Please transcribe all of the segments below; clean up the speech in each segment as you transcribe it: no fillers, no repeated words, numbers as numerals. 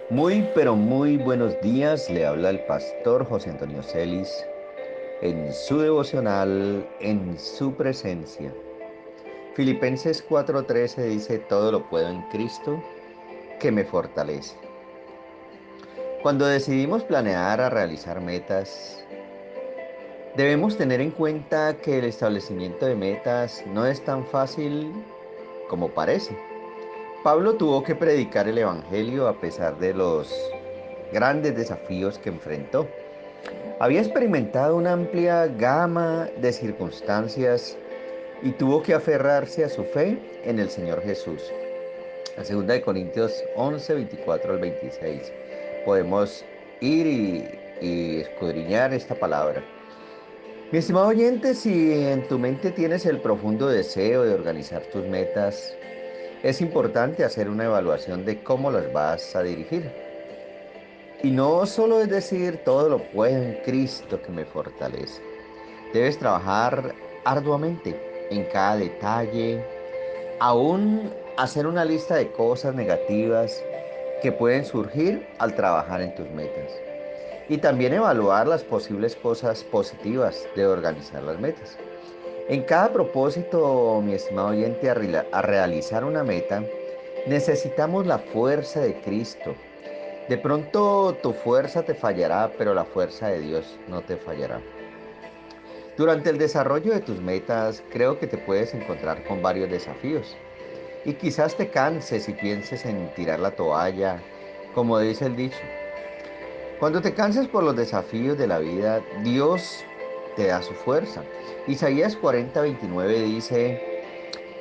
Muy, pero muy buenos días. Le habla el pastor José Antonio Celis en su devocional, en su presencia. Filipenses 4:13 dice, todo lo puedo en Cristo que me fortalece. Cuando decidimos planear a realizar metas, debemos tener en cuenta que el establecimiento de metas no es tan fácil como parece. Pablo tuvo que predicar el Evangelio a pesar de los grandes desafíos que enfrentó. Había experimentado una amplia gama de circunstancias y tuvo que aferrarse a su fe en el Señor Jesús. En 2 de Corintios 11, 24 al 26 podemos ir y escudriñar esta palabra. Mi estimado oyente, si en tu mente tienes el profundo deseo de organizar tus metas, es importante hacer una evaluación de cómo las vas a dirigir. Y no solo es decir, todo lo puedo en Cristo que me fortalece. Debes trabajar arduamente en cada detalle, aún hacer una lista de cosas negativas que pueden surgir al trabajar en tus metas. Y también evaluar las posibles cosas positivas de organizar las metas. En cada propósito, mi estimado oyente, a realizar una meta, necesitamos la fuerza de Cristo. De pronto tu fuerza te fallará, pero la fuerza de Dios no te fallará. Durante el desarrollo de tus metas, creo que te puedes encontrar con varios desafíos. Y quizás te canses y pienses en tirar la toalla, como dice el dicho. Cuando te canses por los desafíos de la vida, Dios te da su fuerza. Isaías 40:29 dice,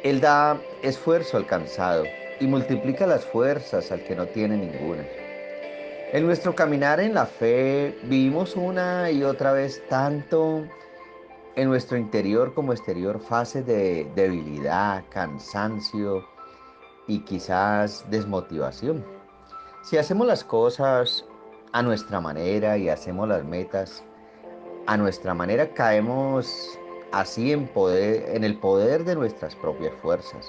Él da esfuerzo al cansado y multiplica las fuerzas al que no tiene ninguna. En nuestro caminar en la fe vivimos una y otra vez tanto en nuestro interior como exterior fases de debilidad, cansancio y quizás desmotivación. Si hacemos las cosas a nuestra manera y hacemos las metas a nuestra manera, caemos así en el poder de nuestras propias fuerzas.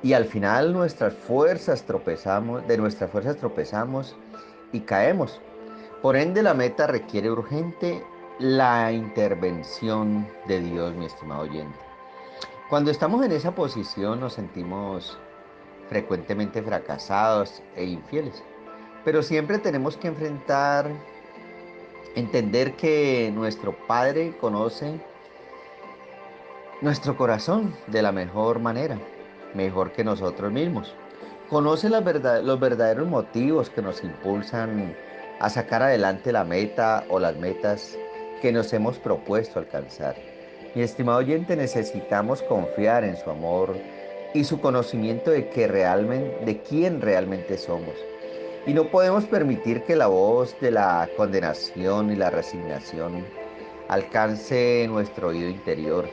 Y al final de nuestras fuerzas tropezamos y caemos. Por ende, la meta requiere urgente la intervención de Dios, mi estimado oyente. Cuando estamos en esa posición nos sentimos frecuentemente fracasados e infieles, pero siempre tenemos que entender que nuestro Padre conoce nuestro corazón de la mejor manera, mejor que nosotros mismos. Conoce los verdaderos motivos que nos impulsan a sacar adelante la meta o las metas que nos hemos propuesto alcanzar. Mi estimado oyente, necesitamos confiar en su amor y su conocimiento de quién realmente somos. Y no podemos permitir que la voz de la condenación y la resignación alcance nuestro oído interior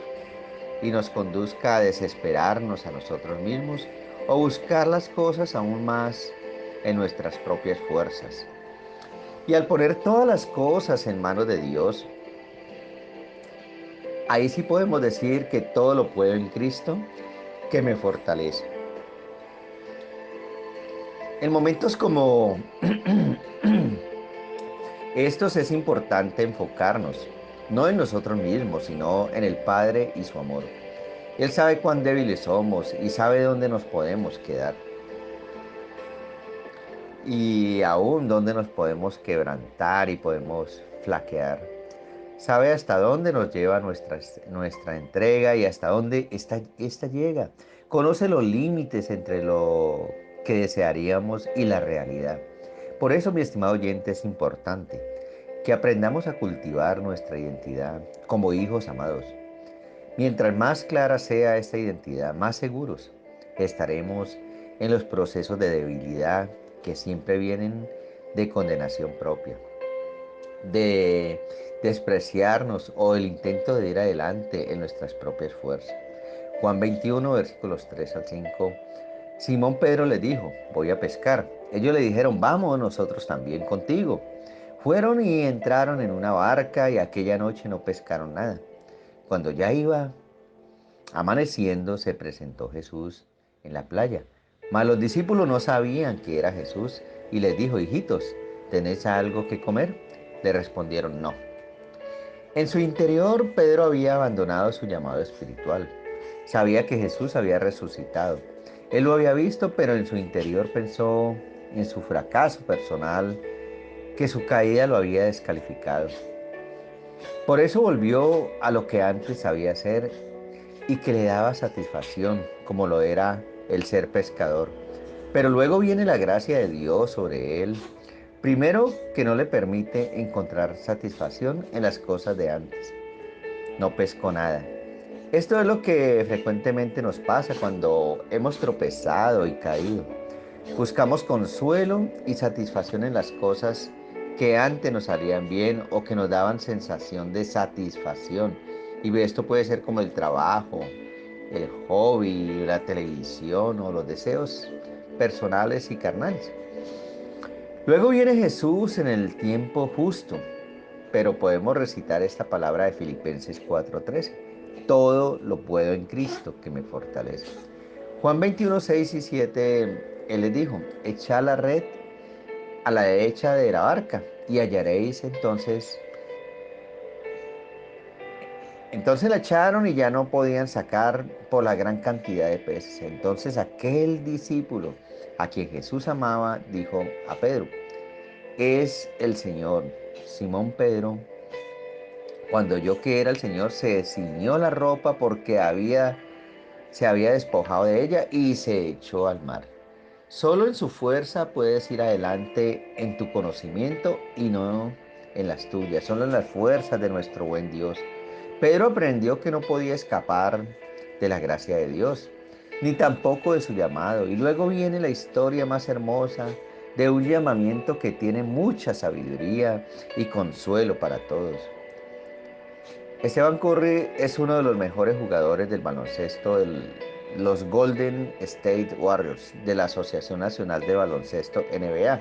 y nos conduzca a desesperarnos a nosotros mismos o buscar las cosas aún más en nuestras propias fuerzas. Y al poner todas las cosas en manos de Dios, ahí sí podemos decir que todo lo puedo en Cristo que me fortalece. En momentos como estos es importante enfocarnos, no en nosotros mismos, sino en el Padre y su amor. Él sabe cuán débiles somos y sabe dónde nos podemos quedar y aún dónde nos podemos quebrantar y podemos flaquear. Sabe hasta dónde nos lleva nuestra entrega y hasta dónde esta llega. Conoce los límites entre lo que desearíamos y la realidad. Por eso, mi estimado oyente, es importante que aprendamos a cultivar nuestra identidad como hijos amados. Mientras más clara sea esta identidad, más seguros estaremos en los procesos de debilidad que siempre vienen de condenación propia, de despreciarnos o el intento de ir adelante en nuestras propias fuerzas. Juan 21, versículos 3 al 5. Simón Pedro les dijo, voy a pescar. Ellos le dijeron, vamos nosotros también contigo. Fueron y entraron en una barca y aquella noche no pescaron nada. Cuando ya iba amaneciendo, se presentó Jesús en la playa. Mas los discípulos no sabían que era Jesús y les dijo, hijitos, ¿tenéis algo que comer? Le respondieron, no. En su interior, Pedro había abandonado su llamado espiritual. Sabía que Jesús había resucitado. Él lo había visto, pero en su interior pensó en su fracaso personal, que su caída lo había descalificado. Por eso volvió a lo que antes sabía hacer y que le daba satisfacción, como lo era el ser pescador. Pero luego viene la gracia de Dios sobre él. Primero, que no le permite encontrar satisfacción en las cosas de antes. No pescó nada. Esto es lo que frecuentemente nos pasa cuando hemos tropezado y caído. Buscamos consuelo y satisfacción en las cosas que antes nos harían bien o que nos daban sensación de satisfacción. Y esto puede ser como el trabajo, el hobby, la televisión o los deseos personales y carnales. Luego viene Jesús en el tiempo justo, pero podemos recitar esta palabra de Filipenses 4:13. Todo lo puedo en Cristo que me fortalece. Juan 21:6 y 7, Él les dijo, echad la red a la derecha de la barca y hallaréis entonces. Entonces la echaron y ya no podían sacar por la gran cantidad de peces. Entonces aquel discípulo a quien Jesús amaba dijo a Pedro, es el Señor. Simón Pedro, cuando oyó que era el Señor, se ciñó la ropa porque se había despojado de ella y se echó al mar. Solo en su fuerza puedes ir adelante en tu conocimiento y no en las tuyas, solo en las fuerzas de nuestro buen Dios. Pedro aprendió que no podía escapar de la gracia de Dios, ni tampoco de su llamado. Y luego viene la historia más hermosa de un llamamiento que tiene mucha sabiduría y consuelo para todos. Esteban Curry es uno de los mejores jugadores del baloncesto de los Golden State Warriors de la Asociación Nacional de Baloncesto NBA.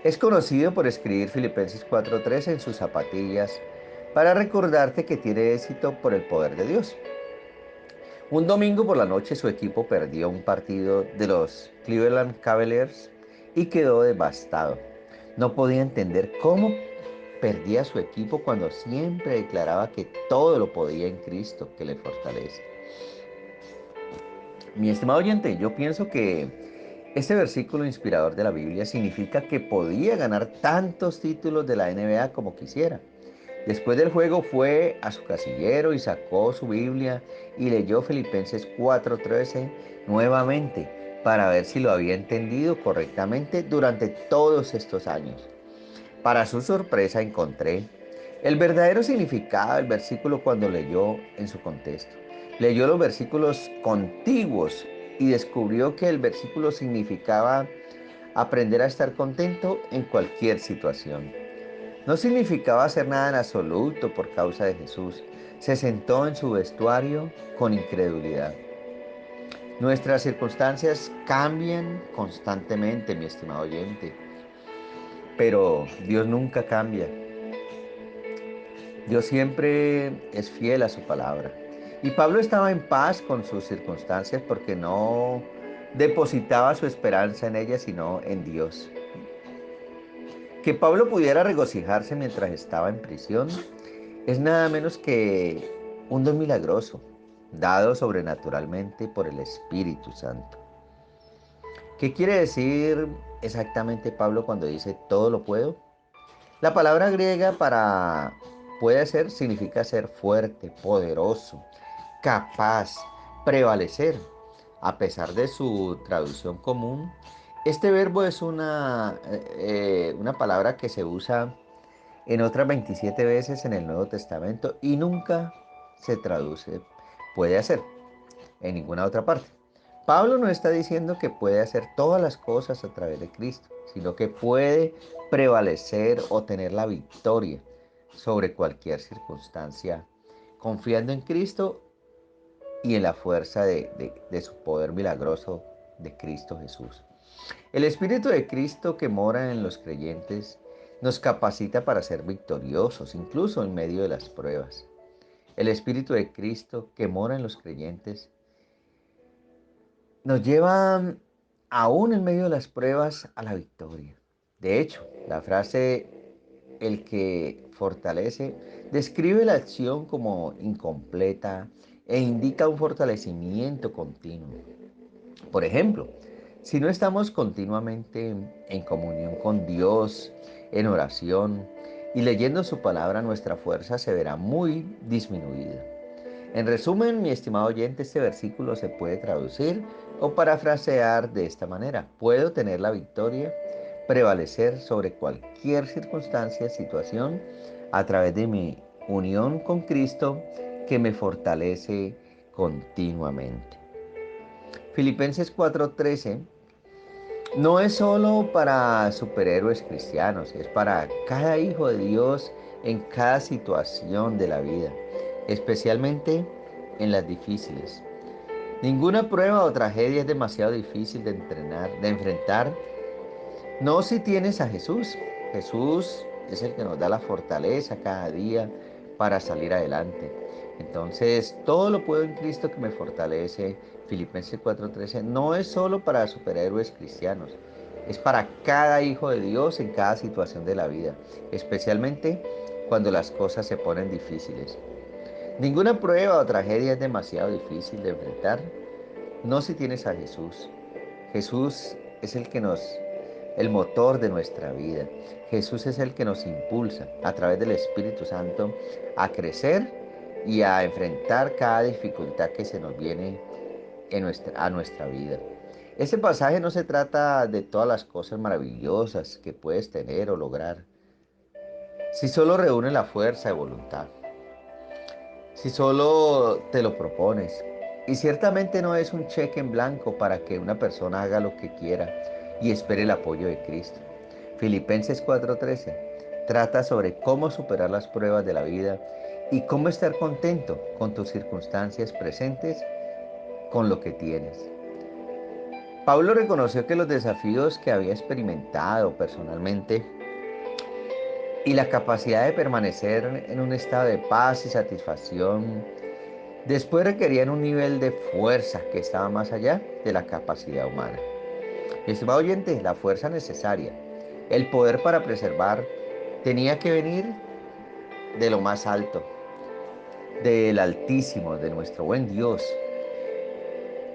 Es conocido por escribir Filipenses 4:13 en sus zapatillas para recordarte que tiene éxito por el poder de Dios. Un domingo por la noche su equipo perdió un partido de los Cleveland Cavaliers y quedó devastado. No podía entender cómo perdía su equipo cuando siempre declaraba que todo lo podía en Cristo que le fortalece. Mi estimado oyente, yo pienso que este versículo inspirador de la Biblia significa que podía ganar tantos títulos de la NBA como quisiera. Después del juego fue a su casillero y sacó su Biblia y leyó Filipenses 4:13 nuevamente para ver si lo había entendido correctamente durante todos estos años. Para su sorpresa encontré el verdadero significado del versículo cuando leyó en su contexto. Leyó los versículos contiguos y descubrió que el versículo significaba aprender a estar contento en cualquier situación. No significaba hacer nada en absoluto por causa de Jesús. Se sentó en su vestuario con incredulidad. Nuestras circunstancias cambian constantemente, mi estimado oyente, pero Dios nunca cambia. Dios siempre es fiel a su palabra. Y Pablo estaba en paz con sus circunstancias porque no depositaba su esperanza en ellas, sino en Dios. Que Pablo pudiera regocijarse mientras estaba en prisión es nada menos que un don milagroso, dado sobrenaturalmente por el Espíritu Santo. ¿Qué quiere decir exactamente Pablo cuando dice todo lo puedo? La palabra griega para puede ser significa ser fuerte, poderoso, capaz, prevalecer. A pesar de su traducción común, este verbo es una palabra que se usa en otras 27 veces en el Nuevo Testamento y nunca se traduce puede hacer en ninguna otra parte. Pablo no está diciendo que puede hacer todas las cosas a través de Cristo, sino que puede prevalecer o tener la victoria sobre cualquier circunstancia, confiando en Cristo y en la fuerza de su poder milagroso de Cristo Jesús. El Espíritu de Cristo que mora en los creyentes nos capacita para ser victoriosos, incluso en medio de las pruebas. El Espíritu de Cristo que mora en los creyentes nos lleva aún en medio de las pruebas, a la victoria. De hecho, la frase "el que fortalece" describe la acción como incompleta e indica un fortalecimiento continuo. Por ejemplo, si no estamos continuamente en comunión con Dios, en oración y leyendo su palabra, nuestra fuerza se verá muy disminuida. En resumen, mi estimado oyente, este versículo se puede traducir o parafrasear de esta manera: puedo tener la victoria, prevalecer sobre cualquier circunstancia, situación, a través de mi unión con Cristo, que me fortalece continuamente. Filipenses 4:13 no es solo para superhéroes cristianos, es para cada hijo de Dios en cada situación de la vida, especialmente en las difíciles. Ninguna prueba o tragedia es demasiado difícil de enfrentar. No si tienes a Jesús. Jesús es el que nos da la fortaleza cada día para salir adelante. Entonces, todo lo puedo en Cristo que me fortalece. Filipenses 4:13 no es solo para superhéroes cristianos, es para cada hijo de Dios en cada situación de la vida, especialmente cuando las cosas se ponen difíciles. Ninguna prueba o tragedia es demasiado difícil de enfrentar, no si tienes a Jesús. Jesús es el motor de nuestra vida. Jesús es el que nos impulsa a través del Espíritu Santo a crecer y a enfrentar cada dificultad que se nos viene a nuestra vida. Este pasaje no se trata de todas las cosas maravillosas que puedes tener o lograr, si solo reúne la fuerza de voluntad, si solo te lo propones. Y ciertamente no es un cheque en blanco para que una persona haga lo que quiera y espere el apoyo de Cristo. Filipenses 4:13 trata sobre cómo superar las pruebas de la vida y cómo estar contento con tus circunstancias presentes, con lo que tienes. Pablo reconoció que los desafíos que había experimentado personalmente y la capacidad de permanecer en un estado de paz y satisfacción después requerían un nivel de fuerza que estaba más allá de la capacidad humana. Mi estimado oyente, la fuerza necesaria, el poder para preservar, tenía que venir de lo más alto, del Altísimo, de nuestro buen Dios.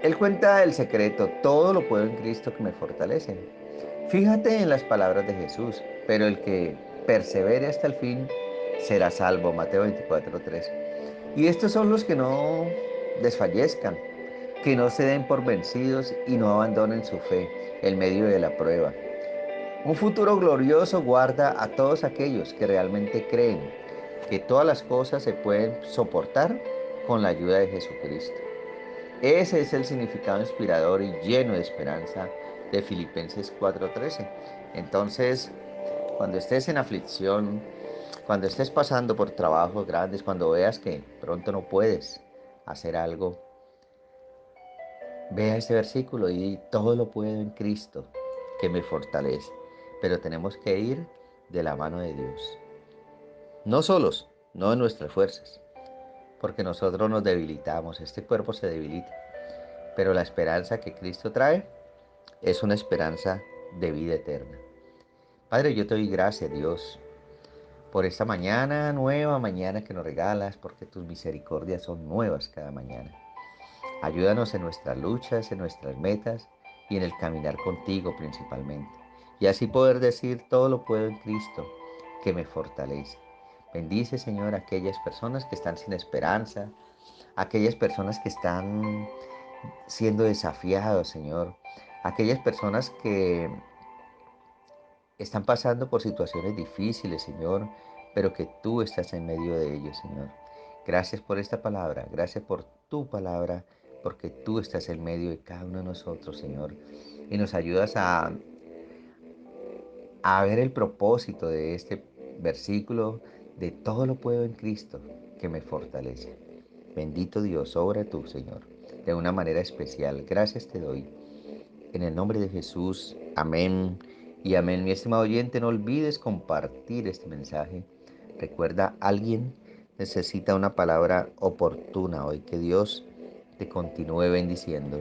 Él cuenta el secreto: todo lo puedo en Cristo que me fortalece. Fíjate en las palabras de Jesús: pero el que persevere hasta el fin será salvo. Mateo 24:3. Y estos son los que no desfallezcan, que no se den por vencidos y no abandonen su fe en medio de la prueba. Un futuro glorioso guarda a todos aquellos que realmente creen que todas las cosas se pueden soportar con la ayuda de Jesucristo. Ese es el significado inspirador y lleno de esperanza de Filipenses 4:13. Entonces, cuando estés en aflicción, cuando estés pasando por trabajos grandes, cuando veas que pronto no puedes hacer algo, vea este versículo y di: todo lo puedo en Cristo que me fortalece. Pero tenemos que ir de la mano de Dios. No solos, no en nuestras fuerzas, porque nosotros nos debilitamos, este cuerpo se debilita. Pero la esperanza que Cristo trae es una esperanza de vida eterna. Padre, yo te doy gracias, Dios, por esta mañana, nueva mañana que nos regalas, porque tus misericordias son nuevas cada mañana. Ayúdanos en nuestras luchas, en nuestras metas y en el caminar contigo principalmente. Y así poder decir: todo lo puedo en Cristo que me fortalece. Bendice, Señor, a aquellas personas que están sin esperanza, a aquellas personas que están siendo desafiados, Señor, a aquellas personas que están pasando por situaciones difíciles, Señor, pero que tú estás en medio de ellos, Señor. Gracias por esta palabra, gracias por tu palabra, porque tú estás en medio de cada uno de nosotros, Señor, y nos ayudas a ver el propósito de este versículo: de todo lo puedo en Cristo que me fortalece. Bendito Dios, obra tú, Señor, de una manera especial. Gracias te doy. En el nombre de Jesús, amén y amén. Mi estimado oyente, no olvides compartir este mensaje. Recuerda, alguien necesita una palabra oportuna hoy. Que Dios te continúe bendiciendo.